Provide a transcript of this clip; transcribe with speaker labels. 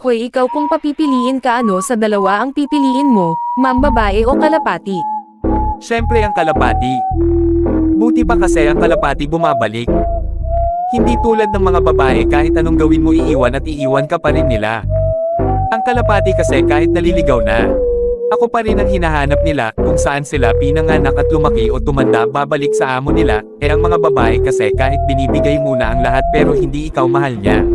Speaker 1: Hoy ikaw kung papipiliin ka ano sa dalawa ang pipiliin mo, ma'am babae o kalapati?
Speaker 2: Siyempre ang kalapati. Buti pa kasi ang kalapati bumabalik. Hindi tulad ng mga babae kahit anong gawin mo iiwan at iiwan ka pa rin nila. Ang kalapati kasi kahit naliligaw na, ako pa rin ang hinahanap nila kung saan sila pinanganak at lumaki o tumanda babalik sa amo nila, ang mga babae kasi kahit binibigay muna ang lahat pero hindi ikaw mahal niya.